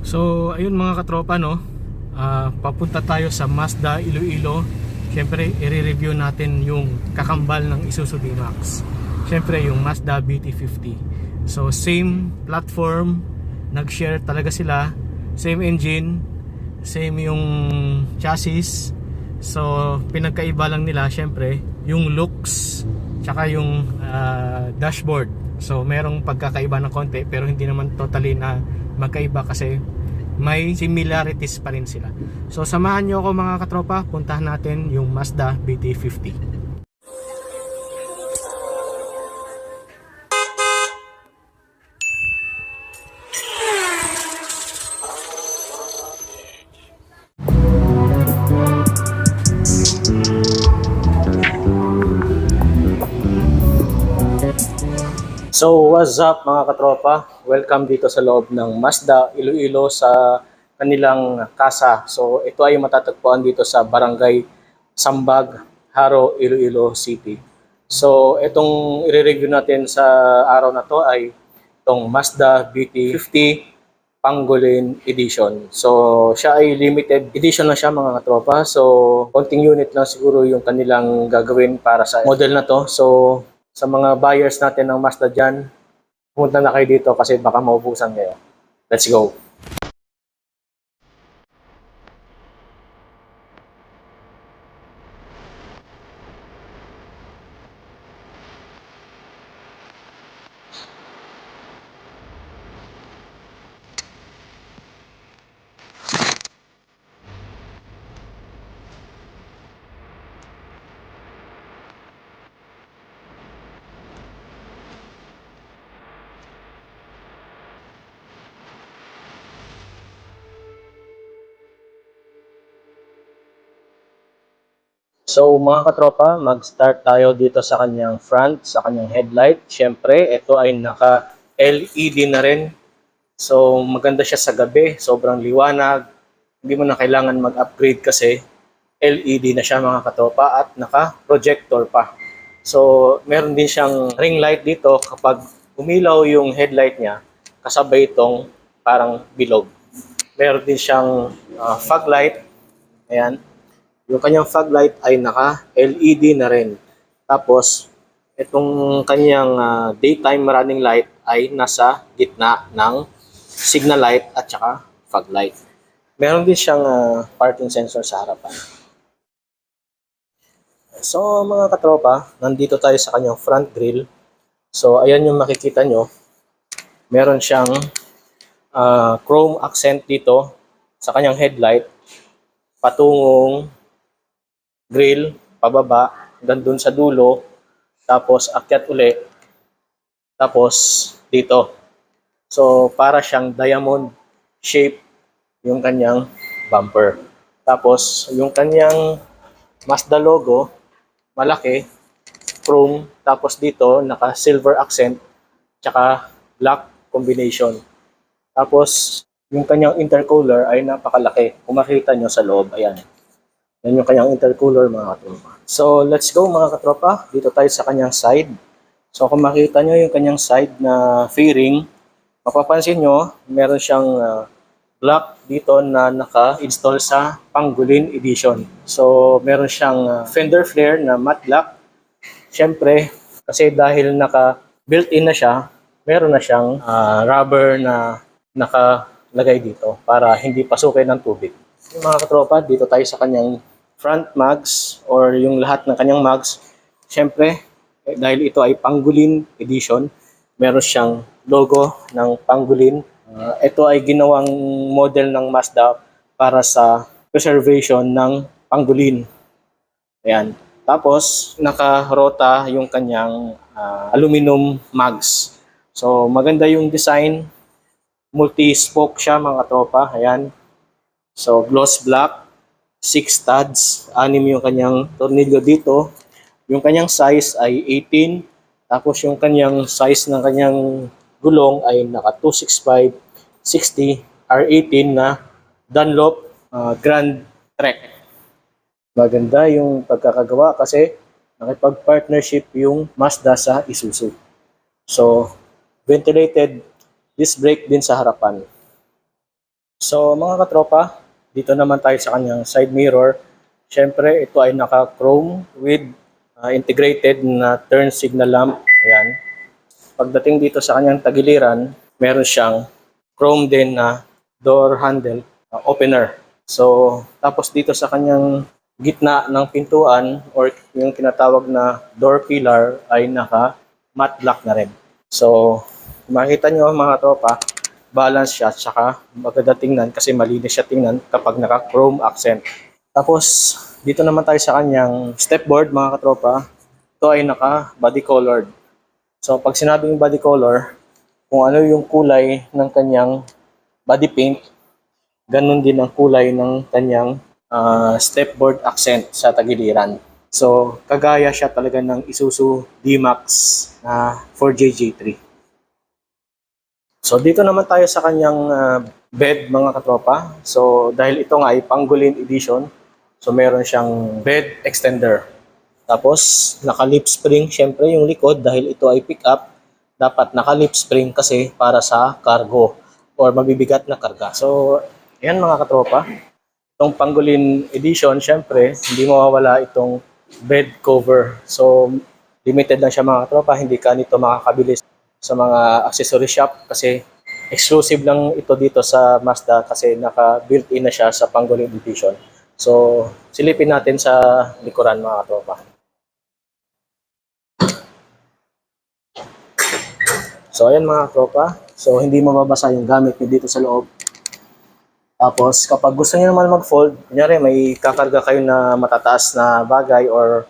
So ayun mga katropa, no, papunta tayo sa Mazda Iloilo. Siyempre i-review natin yung kakambal ng Isuzu D-Max. Siyempre yung Mazda BT50. So same platform, nag-share talaga sila, same engine, same yung chassis. So pinagkaiba lang nila siyempre yung looks tsaka yung dashboard. So merong pagkakaiba ng konti pero hindi naman totally na magkaiba kasi may similarities pa rin sila. So samahan nyo ako mga katropa, puntahan natin yung Mazda BT50. So what's up mga katropa? Welcome dito sa loob ng Mazda Iloilo sa kanilang kasa. So ito ay matatagpuan dito sa Barangay Sambag, Haro, Iloilo City. So itong i-review natin sa araw na to ay itong Mazda BT50 Pangolin Edition. So siya ay limited edition na siya mga katropa. So konting unit lang siguro yung kanilang gagawin para sa model na to. So sa mga buyers natin ng Mazda dyan, pumunta na kayo dito kasi baka maubusan kayo. Let's go! So mga katropa, mag-start tayo dito sa kanyang front, sa kanyang headlight. Siyempre, ito ay naka-LED na rin. So maganda siya sa gabi, sobrang liwanag. Hindi mo na kailangan mag-upgrade kasi LED na siya mga katropa at naka-projector pa. So meron din siyang ring light dito kapag umilaw yung headlight niya, kasabay itong parang bilog. Meron din siyang fog light. Ayan. Yung kanyang fog light ay naka-LED na rin. Tapos, itong kanyang daytime running light ay nasa gitna ng signal light at saka fog light. Meron din siyang parking sensor sa harapan. So, mga katropa, nandito tayo sa kanyang front grille. So, ayan yung makikita nyo. Meron siyang chrome accent dito sa kanyang headlight patungong grill, pababa, hanggang dun sa dulo, tapos akyat uli, tapos dito. So, para siyang diamond shape yung kanyang bumper. Tapos, yung kanyang Mazda logo, malaki, chrome, tapos dito, naka-silver accent, tsaka black combination. Tapos, yung kanyang intercooler ay napakalaki. Kung makita nyo sa loob, ayan. Yan yung kanyang intercooler mga katropa. So let's go mga katropa. Dito tayo sa kanyang side. So kung makita nyo yung kanyang side na fairing, mapapansin nyo meron siyang block dito na naka-install sa Pangolin Edition. So meron siyang fender flare na matte black. Siyempre kasi dahil naka-built-in na siya, meron na siyang rubber na nakalagay dito para hindi pasukin ng tubig. Yung mga katropa, dito tayo sa kanyang front mags or yung lahat ng kanyang mags. Siyempre, dahil ito ay Pangolin Edition, meron siyang logo ng Pangolin. Ito ay ginawang model ng Mazda para sa preservation ng Pangolin. Ayan. Tapos, naka-rota yung kanyang aluminum mags. So, maganda yung design. Multi-spoke siya mga katropa. Ayan. So, gloss black, 6 studs, 6 yung kanyang tornilyo dito. Yung kanyang size ay 18, tapos yung kanyang size ng kanyang gulong ay naka 265, 60, R18 na Dunlop Grand Trek. Maganda yung pagkakagawa kasi nakipag-partnership yung Mazda sa Isuzu. So, ventilated disc brake din sa harapan. So mga katropa, dito naman tayo sa kanyang side mirror. Siyempre, ito ay naka-chrome with integrated na turn signal lamp. Ayan. Pagdating dito sa kanyang tagiliran, meron siyang chrome din na door handle opener. So, tapos dito sa kanyang gitna ng pintuan or yung tinatawag na door pillar ay naka matte black na rin. So, makita nyo mga tropa, balance siya at saka maganda tingnan kasi malinis siya tingnan kapag naka chrome accent. Tapos, dito naman tayo sa kanyang stepboard mga katropa. Ito ay naka body colored. So, pag sinabing body color, kung ano yung kulay ng kanyang body paint, ganun din ang kulay ng kanyang stepboard accent sa tagiliran. So, kagaya siya talaga ng Isuzu D-Max na 4JJ3. So, dito naman tayo sa kanyang bed mga katropa. So, dahil ito nga ay Pangolin edition, so meron siyang bed extender. Tapos, naka-lip spring, syempre yung likod dahil ito ay pick-up, dapat naka-lip spring kasi para sa cargo or mabibigat na karga. So, yan mga katropa. Itong Pangolin edition, syempre, hindi mawawala itong bed cover. So, limited lang siya mga katropa, hindi ka nito makakabili sa mga accessory shop kasi exclusive lang ito dito sa Mazda kasi naka-built-in na siya sa Pangolin edition. So, silipin natin sa likuran mga katropa. So, ayan mga tropa. So, hindi mababasa yung gamit nyo dito sa loob. Tapos, kapag gusto nyo naman mag-fold, kunyari may kakarga kayo na matataas na bagay or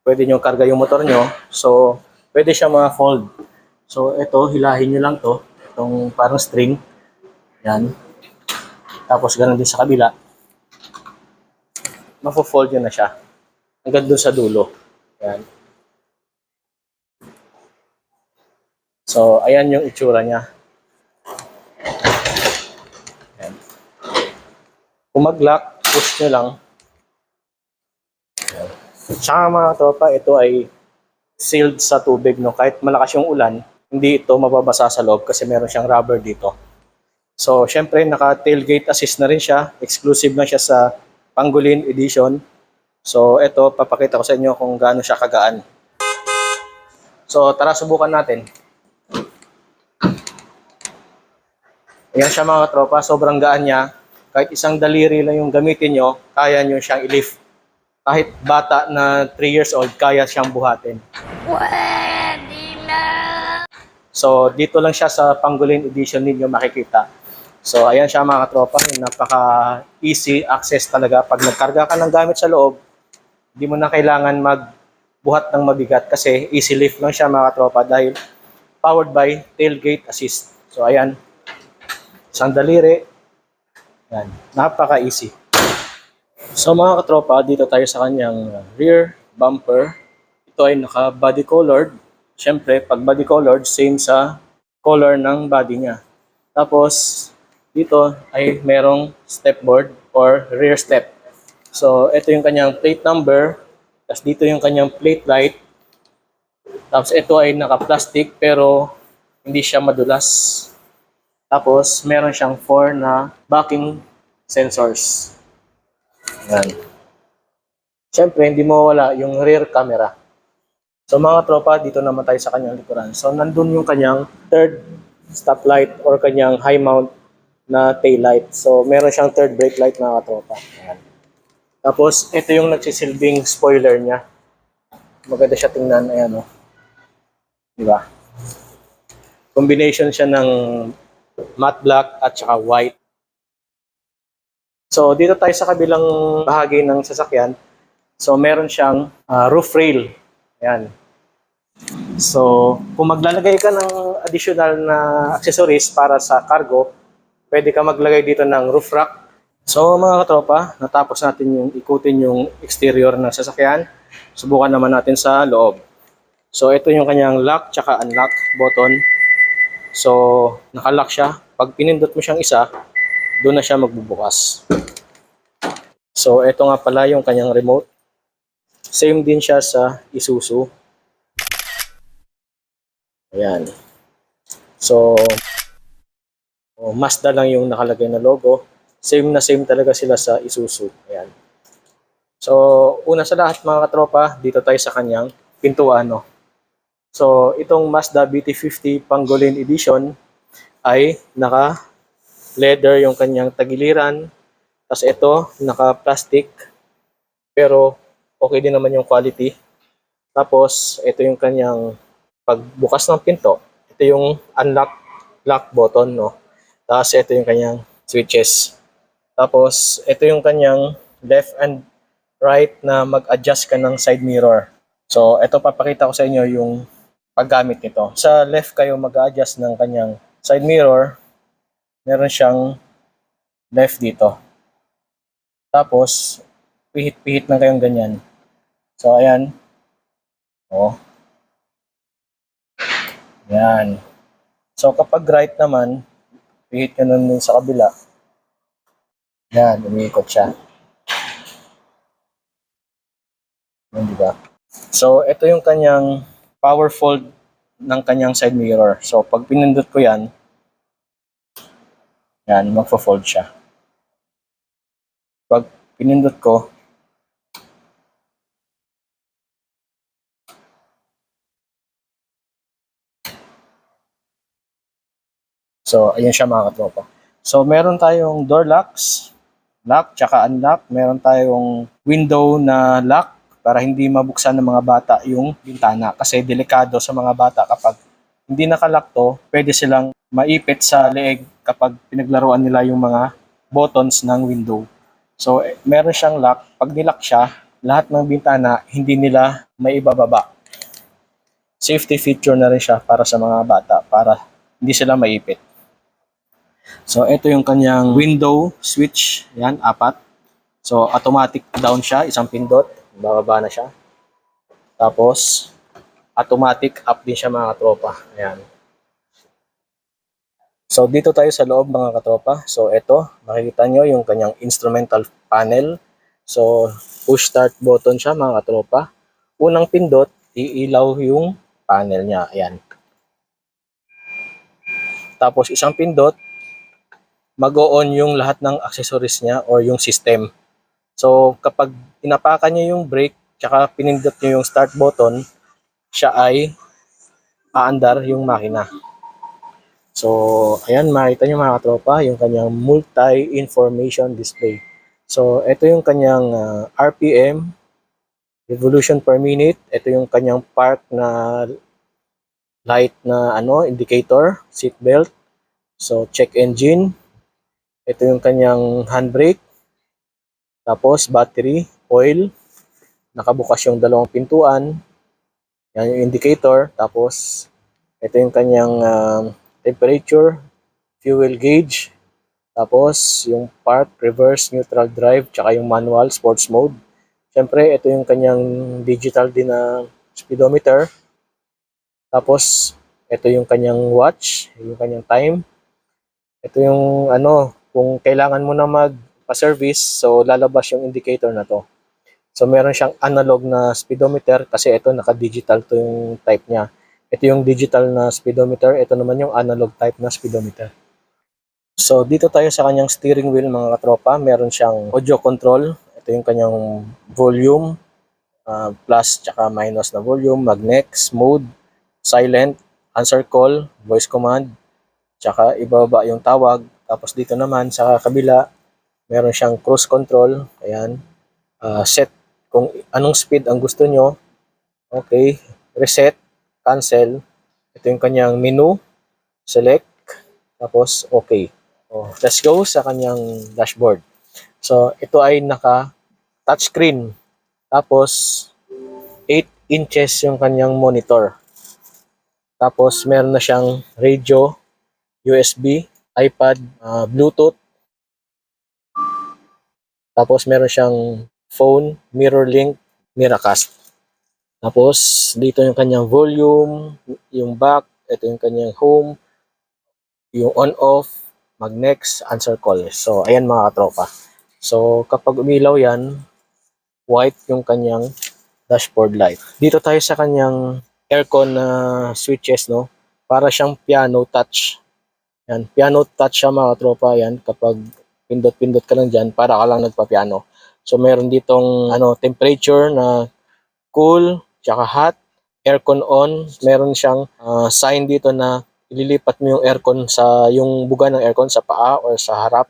pwede nyo karga yung motor nyo. So, pwede siya ma-fold. So, ito, hilahin nyo lang to. Itong parang string. Yan. Tapos, ganun din sa kabila. Mafo-fold nyo na siya. Hanggang dun sa dulo. Yan. So, ayan yung itsura niya. Ayan. Kung mag-lock, push nyo lang. Ayan. Tsaka mga tropa, ito ay sealed sa tubig. No? Kahit malakas yung ulan, hindi ito mababasa sa loob kasi meron siyang rubber dito. So, syempre, naka-tailgate assist na rin siya. Exclusive na siya sa Pangolin edition. So, ito, papakita ko sa inyo kung gaano siya kagaan. So, tara, subukan natin. Ayan siya mga tropa, sobrang gaan niya. Kahit isang daliri lang yung gamitin nyo, kaya nyo siyang i-lift. Kahit bata na 3 years old, kaya siyang buhatin. Pwede na! So, dito lang siya sa Pangolin edition ninyo makikita. So, ayan siya mga tropa, napaka-easy access talaga. Pag nagkarga ka ng gamit sa loob, hindi mo na kailangan magbuhat ng mabigat kasi easy lift lang siya mga tropa dahil powered by tailgate assist. So, ayan. Isang daliri. Yan. Napaka-easy. So mga katropa, dito tayo sa kanyang rear bumper. Ito ay naka-body colored. Siyempre, pag body colored, same sa color ng body niya. Tapos, dito ay merong stepboard or rear step. So, ito yung kanyang plate number. Tapos dito yung kanyang plate light. Tapos ito ay naka-plastic pero hindi siya madulas. Tapos, meron siyang 4 na backing sensors. Yan. Siyempre, hindi mawala yung rear camera. So, mga tropa, dito naman tayo sa kanyang likuran. So, nandun yung kanyang third stoplight or kanyang high mount na tail light. So, meron siyang third brake light, mga tropa. Yan. Tapos, ito yung nagsisilbing spoiler niya. Maganda siya tingnan. Ayan, o. Diba? Combination siya ng matte black at saka white. So, dito tayo sa kabilang bahagi ng sasakyan. So, meron siyang roof rail. Ayan. So, kung maglalagay ka ng additional na accessories para sa cargo, pwede ka maglagay dito ng roof rack. So, mga katropa, natapos natin yung ikutin yung exterior ng sasakyan. Subukan naman natin sa loob. So, ito yung kanyang lock tsaka unlock button. So, nakalock siya. Pag pinindot mo siyang isa, doon na siya magbubukas. So, ito nga pala yung kanyang remote. Same din siya sa Isuzu. Ayan. So, Mazda lang yung nakalagay na logo. Same na same talaga sila sa Isuzu. Ayan. So, una sa lahat mga katropa, dito tayo sa kanyang pintuan. No? So, itong Mazda BT50 Pangolin Edition ay naka-leather yung kanyang tagiliran. Tapos ito, naka-plastic. Pero okay din naman yung quality. Tapos, ito yung kanyang pagbukas ng pinto. Ito yung unlock lock button. No? Tapos, ito yung kanyang switches. Tapos, ito yung kanyang left and right na mag-adjust ka ng side mirror. So, ito papakita ko sa inyo yung paggamit nito. Sa left kayo mag-adjust ng kanyang side mirror. Meron siyang left dito. Tapos, pihit-pihit na kayong ganyan. So, ayan. O. Ayan. So, kapag right naman, pihit ka nun sa kabila. Ayan, umiikot siya. Ayan, diba? So, ito yung kanyang power fold ng kanyang side mirror. So, pag pinindot ko yan, magfo-fold siya. Pag pinindot ko, so, ayun siya mga katropa. So, meron tayong door locks, lock, tsaka unlock. Meron tayong window na lock para hindi mabuksan ng mga bata yung bintana. Kasi delikado sa mga bata kapag hindi nakalock to, pwede silang maipit sa leeg kapag pinaglaruan nila yung mga buttons ng window. So, meron siyang lock. Pag nilock siya, lahat ng bintana hindi nila maibababa. Safety feature na rin siya para sa mga bata para hindi sila maipit. So, ito yung kanyang window switch. Yan, 4. So, automatic down siya, isang pindot. Bababa na siya. Tapos, automatic up din siya mga katropa. Ayan. So, dito tayo sa loob mga katropa. So, ito, makikita nyo yung kanyang instrumental panel. So, push start button siya mga katropa. Unang pindot, iilaw yung panel niya. Ayan. Tapos, isang pindot, mag-o-on yung lahat ng accessories niya or yung system. So, kapag inapakan niyo yung brake, tsaka pinindot niyo yung start button, siya ay aandar yung makina. So, ayan, makita niyo mga katropa, yung kanyang multi-information display. So, ito yung kanyang RPM, revolution per minute. Ito yung kanyang park na light na indicator, seat belt. So, check engine. Ito yung kanyang handbrake. Tapos, battery, oil. Nakabukas yung dalawang pintuan. Yan yung indicator. Tapos, ito yung kanyang temperature, fuel gauge. Tapos, yung park, reverse, neutral drive, tsaka yung manual, sports mode. Siyempre, ito yung kanyang digital din na speedometer. Tapos, ito yung kanyang watch, yung kanyang time. Ito yung kung kailangan mo na magpa-service, so lalabas yung indicator na to. So meron siyang analog na speedometer kasi ito naka-digital to yung type niya. Ito yung digital na speedometer, ito naman yung analog type na speedometer. So dito tayo sa kanyang steering wheel mga katropa, meron siyang audio control. Ito yung kanyang volume, plus tsaka minus na volume, magnex, mode, silent, answer call, voice command, tsaka ibaba yung tawag. Tapos dito naman sa kabila, meron siyang cruise control. Ayan. Set kung anong speed ang gusto nyo. Okay. Reset, cancel. Ito yung kanyang menu. Select. Tapos okay. Let's go sa kanyang dashboard. So ito ay naka touchscreen. Tapos 8 inches yung kanyang monitor. Tapos meron na siyang radio, USB, iPad, Bluetooth. Tapos meron siyang phone, mirror link, Miracast. Tapos dito yung kanyang volume, yung back, ito yung kanyang home, yung on-off, mag-next, answer call. So ayan mga katropa. So kapag umilaw yan, white yung kanyang dashboard light. Dito tayo sa kanyang aircon na switches, no? Para siyang piano touch. Yan, piano touch siya mga tropa. Yan, kapag pindot-pindot ka lang dyan, para ka lang nagpa-piano. So meron ditong temperature na cool, tsaka hot, aircon on. Meron siyang sign dito na ililipat mo yung aircon sa yung buga ng aircon sa paa or sa harap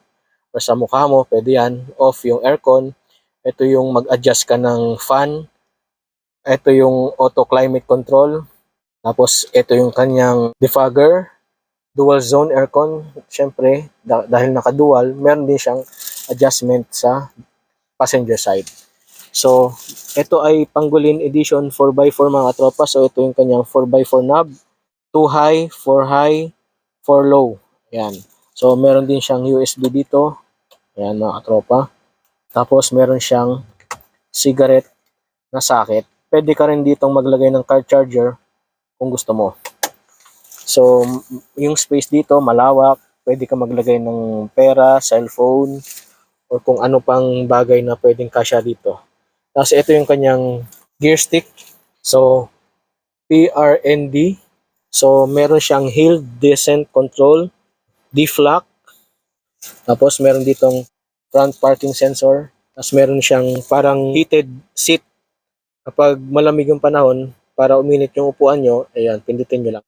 or sa mukha mo. Pwede yan. Off yung aircon. Ito yung mag-adjust ka ng fan. Ito yung auto climate control. Tapos ito yung kanyang defogger, dual zone aircon. Syempre, dahil naka-dual, meron din siyang adjustment sa passenger side. So, ito ay Pangolin Edition 4x4 mga tropa. So, ito yung kanyang 4x4 knob. 2 high, 4 high, 4 low. Ayan. So, meron din siyang USB dito. Ayan mga tropa. Tapos, meron siyang cigarette na socket. Pwede ka rin ditong maglagay ng car charger kung gusto mo. So, yung space dito malawak. Pwede ka maglagay ng pera, cellphone, o kung ano pang bagay na pwedeng kasya dito. Tapos ito yung kanyang gear stick. So, PRND. So, meron siyang hill descent control, D-flock. Tapos meron ditong front parking sensor. Tapos meron siyang parang heated seat. Kapag malamig yung panahon, para uminit yung upuan nyo, ayan, pindutin nyo lang.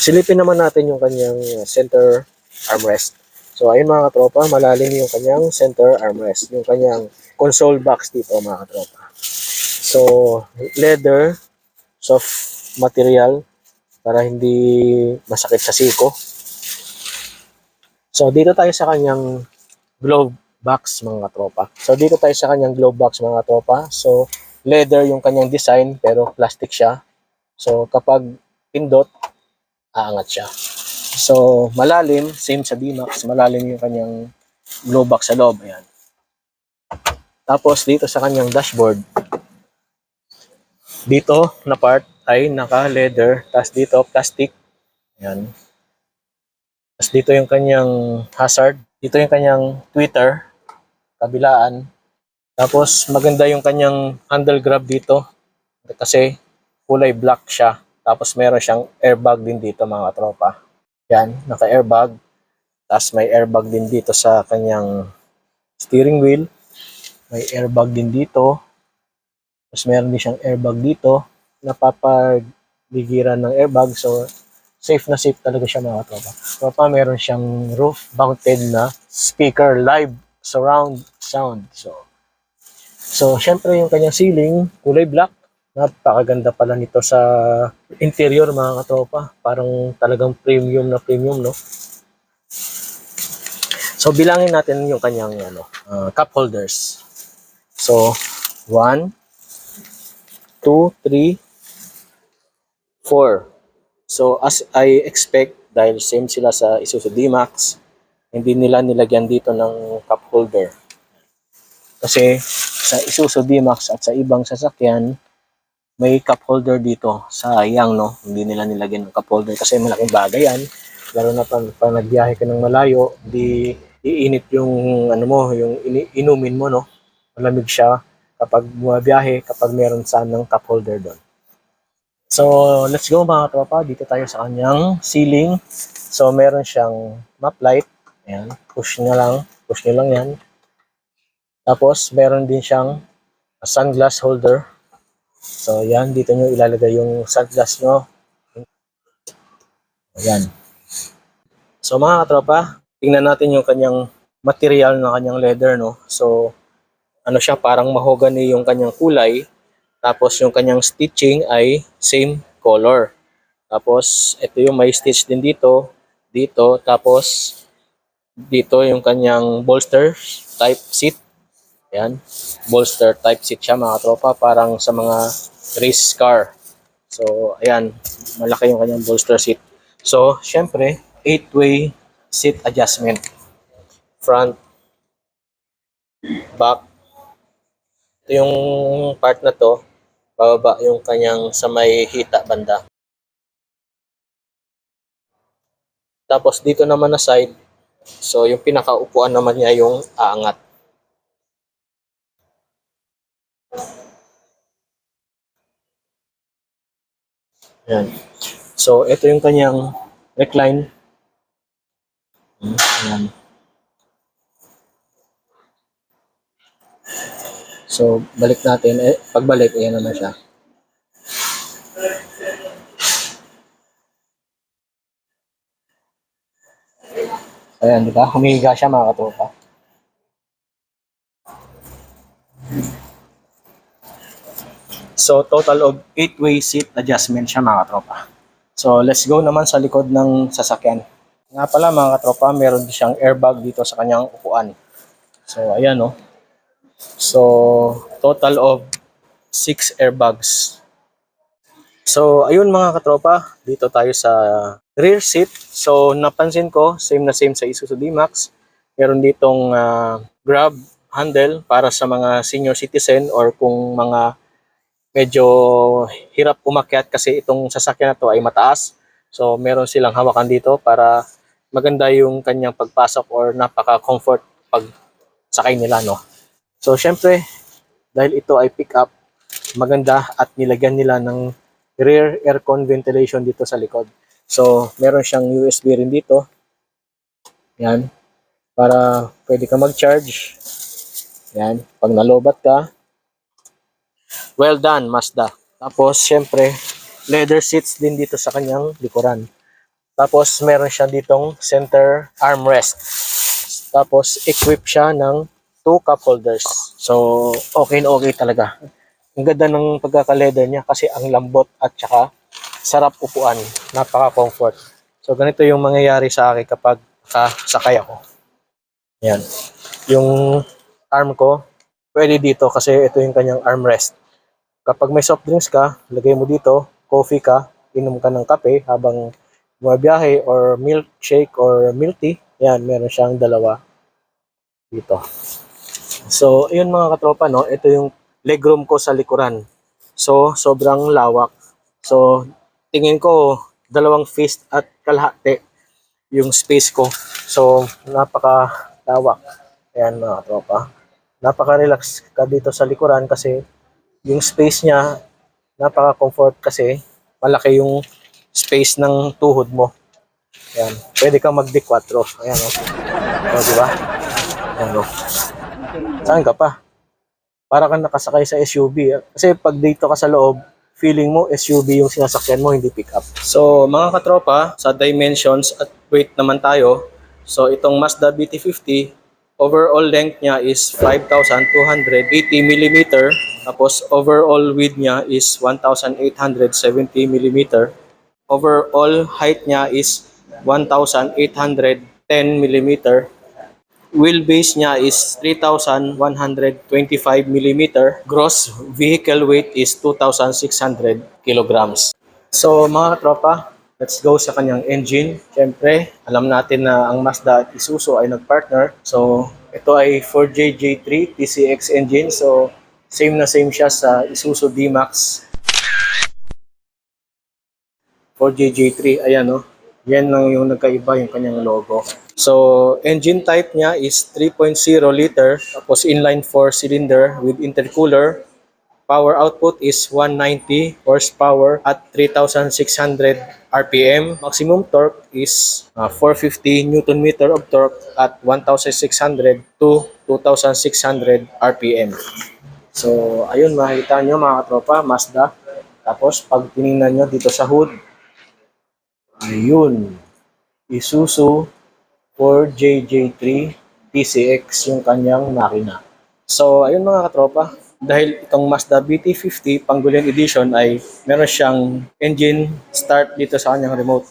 Silipin naman natin yung kanyang center armrest. So, ayun mga tropa, malalim yung kanyang center armrest. Yung kanyang console box dito mga tropa. So, leather, soft material para hindi masakit sa siko. So, dito tayo sa kanyang glove box mga tropa. So, dito tayo sa kanyang glove box mga tropa. So, leather yung kanyang design pero plastic siya. So, kapag pindot, aangat siya. So, malalim, same sa D-Max, malalim yung kanyang glove box sa loob. Ayan. Tapos, dito sa kanyang dashboard, dito na part ay naka-leather, tapos dito plastic. Ayan. Tapos dito yung kanyang hazard, dito yung kanyang tweeter, kabilaan. Tapos maganda yung kanyang handle grab dito kasi kulay black siya. Tapos meron siyang airbag din dito mga tropa. Yan, naka-airbag. Tapos may airbag din dito sa kanyang steering wheel. May airbag din dito. Tapos meron din siyang airbag dito. Napapaligiran ng airbag. So, safe na safe talaga siya mga tropa. Tropa, meron siyang roof-mounted na speaker, live surround sound. So syempre yung kanyang ceiling, kulay black. Napakaganda pala nito sa interior mga katropa. Parang talagang premium na premium, no? So bilangin natin yung kanyang cup holders. So 1, 2, 3, 4. So as I expect, dahil same sila sa Isuzu D-Max, hindi nila nilagyan dito ng cup holder. Kasi sa Isuzu D-Max at sa ibang sasakyan, may cup holder dito. Sayang, no? Hindi nila nilagyan ng cup holder kasi malaking bagay yan. Lalo na pag nagbiyahe ka ng malayo, di iinit yung yung inumin mo, no? Malamig siya kapag bumabiyahe, kapag meron sanang cup holder doon. So, let's go mga tropa. Dito tayo sa kanyang ceiling. So, meron siyang map light. Ayan, push nyo lang yan. Tapos, meron din siyang sunglass holder. So, yan. Dito nyo ilalagay yung sunglass nyo. Ayan. So, mga katropa, tingnan natin yung kanyang material na kanyang leather, no? So, siya, parang mahogany yung kanyang kulay. Tapos, yung kanyang stitching ay same color. Tapos, ito yung may stitch din dito. Dito. Tapos, dito yung kanyang bolster type seat. Ayan. Bolster type seat siya mga tropa. Parang sa mga race car. So, ayan. Malaki yung kanyang bolster seat. So, syempre, 8-way seat adjustment. Front, back. Ito yung part na to. Bababa yung kanyang sa may hita banda. Tapos, dito naman na side. So, yung pinakaupuan naman niya yung aangat. Ayan. So, ito yung kanyang recline. Ayan. So, balik natin. Pagbalik, ayan naman siya. Ayan, di ba? Humihiga siya mga katropa. So, total of 8-way seat adjustment siya mga katropa. So, let's go naman sa likod ng sasakyan. Nga pala mga katropa, meron din siyang airbag dito sa kanyang upuan. So, ayan no. So, total of 6 airbags. So, ayun mga katropa, dito tayo sa rear seat. So, napansin ko, same na same sa Isuzu D-Max. Meron ditong grab handle para sa mga senior citizen or kung mga medyo hirap umakyat kasi itong sasakyan na to ay mataas. So, meron silang hawakan dito para maganda yung kanyang pagpasok or napaka-comfort pag sakay nila, no? So, syempre, dahil ito ay pick-up, maganda at nilagyan nila ng rear aircon ventilation dito sa likod. So, meron siyang USB rin dito. Yan. Para pwede ka mag-charge. Yan. Pag nalobat ka, well done, Mazda. Tapos, syempre, leather seats din dito sa kanyang likuran. Tapos, meron siya ditong center armrest. Tapos, equip siya ng 2 cup holders. So, okay na okay talaga. Ang ganda ng pagkaka-leather niya kasi ang lambot at saka sarap upuan. Napaka-comfort. So, ganito yung mangyayari sa akin kapag sakay ako. Yan. Yung arm ko, pwede dito kasi ito yung kanyang armrest. Kapag may soft drinks ka, lagay mo dito, coffee ka, inom ka ng kape habang bumabiyahe or milkshake or milk tea. Yan, meron siyang dalawa dito. So, ayun mga katropa, no? Ito yung legroom ko sa likuran. So, sobrang lawak. So, tingin ko, 2 fist at kalahati yung space ko. So, napaka-lawak. Ayan mga katropa. Napaka-relax ka dito sa likuran kasi yung space niya, napaka-comfort kasi malaki yung space ng tuhod mo. Ayan. Pwede kang mag-D4. Ayan o. O, diba? Ayan o. Saan ka pa? Para kang nakasakay sa SUV. Kasi pag dito ka sa loob, feeling mo SUV yung sinasakyan mo, hindi pickup. So mga katropa, sa dimensions at weight naman tayo. So itong Mazda BT50, overall length niya is 5,280 mm. Tapos overall width niya is 1,870 mm. Overall height niya is 1,810 mm. Wheelbase niya is 3,125 mm. Gross vehicle weight is 2,600 kilograms. So mga tropa, let's go sa kanyang engine. Siyempre, alam natin na ang Mazda at Isuzu ay nagpartner. So ito ay 4JJ3 TCX engine. So same na same siya sa Isuzu D-Max 4JJ3. Ayan no. Yan lang yung nagkaiba yung kanyang logo. So, engine type niya is 3.0 liter, tapos inline 4 cylinder with intercooler. Power output is 190 horsepower at 3,600 RPM. Maximum torque is 450 Newton meter of torque at 1,600 to 2,600 RPM. So, ayun makikita nyo mga katropa, Mazda. Tapos, pag tinignan nyo dito sa hood, ayun, Isuzu 4JJ3 TCX yung kanyang makina. So, ayun mga katropa, dahil itong Mazda BT50 Pangolian Edition ay meron siyang engine start dito sa kanyang remote.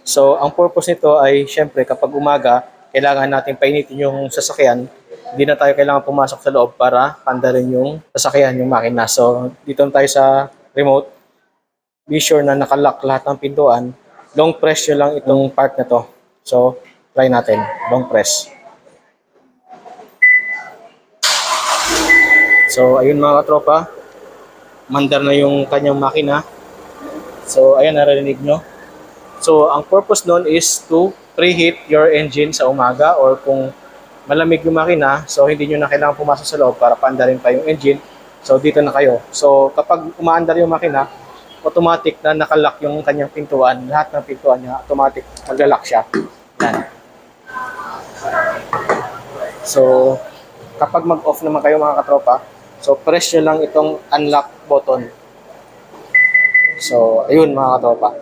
So, ang purpose nito ay syempre kapag umaga, kailangan natin painitin yung sasakyan. Hindi na tayo kailangan pumasok sa loob para pandarin yung sasakyan, yung makina. So, dito tayo sa remote. Be sure na nakalock lahat ng pintuan. Long press nyo lang itong part na to. So, try natin. Long press. So, ayun mga katropa. Mandar na yung kanyang makina. So, ayan, narinig nyo. So, ang purpose nun is to preheat your engine sa umaga or kung malamig yung makina, so hindi nyo na kailangan pumasok sa loob para paandarin pa yung engine. So, dito na kayo. So, kapag umaandar yung makina, automatic na nakalock yung kanyang pintuan. Lahat ng pintuan niya, automatic maglalak siya. Yan. So, kapag mag-off naman kayo mga katropa, so press nyo lang itong unlock button. So, ayun mga katropa.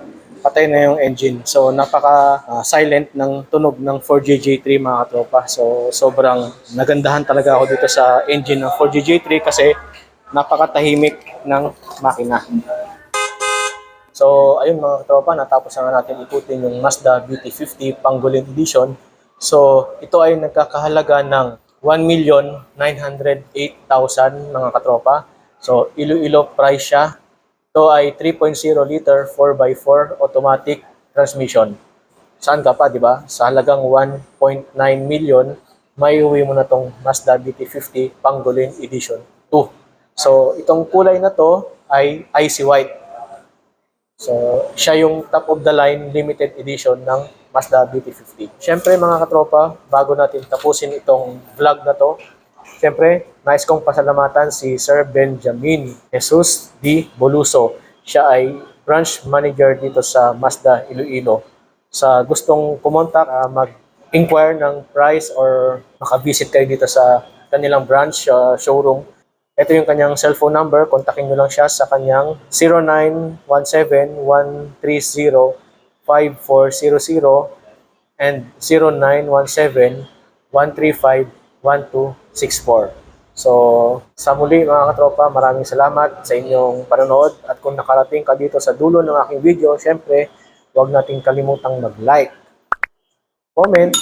Patay na yung engine. So, napaka-silent ng tunog ng 4JJ3 mga katropa. So, sobrang nagandahan talaga ako dito sa engine ng 4JJ3 kasi napakatahimik ng makina. So, ayun mga katropa, natapos na natin ikutin yung Mazda BT50 Pangolin Edition. So, ito ay nagkakahalaga ng 1,908,000 mga katropa. So, Iloilo price siya. Ito ay 3.0 liter 4x4 automatic transmission. Saan ka pa, di ba? Sa halagang 1.9 million, may uwi mo na tong Mazda BT50 Pangolin Edition 2. So, itong kulay na to ay icy white. So, siya yung top of the line limited edition ng Mazda BT50. Siyempre mga katropa, bago natin tapusin itong vlog na to, siyempre, nais kong pasalamatan si Sir Benjamin Jesus D. Boluso. Siya ay branch manager dito sa Mazda Iloilo. Sa gustong pumunta, mag-inquire ng price or makavisit kayo dito sa kanilang branch showroom, ito yung kanyang cellphone number. Kontakin nyo lang siya sa kanyang 0917-130-5400 and 0917-135-1264. So, sa muli mga katropa, maraming salamat sa inyong panonood. At kung nakarating ka dito sa dulo ng aking video, syempre, huwag nating kalimutang mag-like, comment,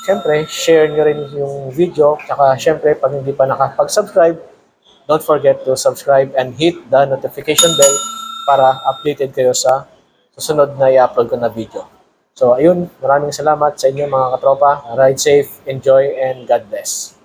syempre, share nyo rin yung video. Tsaka syempre, pag hindi pa nakapag-subscribe, don't forget to subscribe and hit the notification bell para updated kayo sa susunod na i-upload ko na video. So ayun, maraming salamat sa inyo mga katropa. Ride safe, enjoy, and God bless.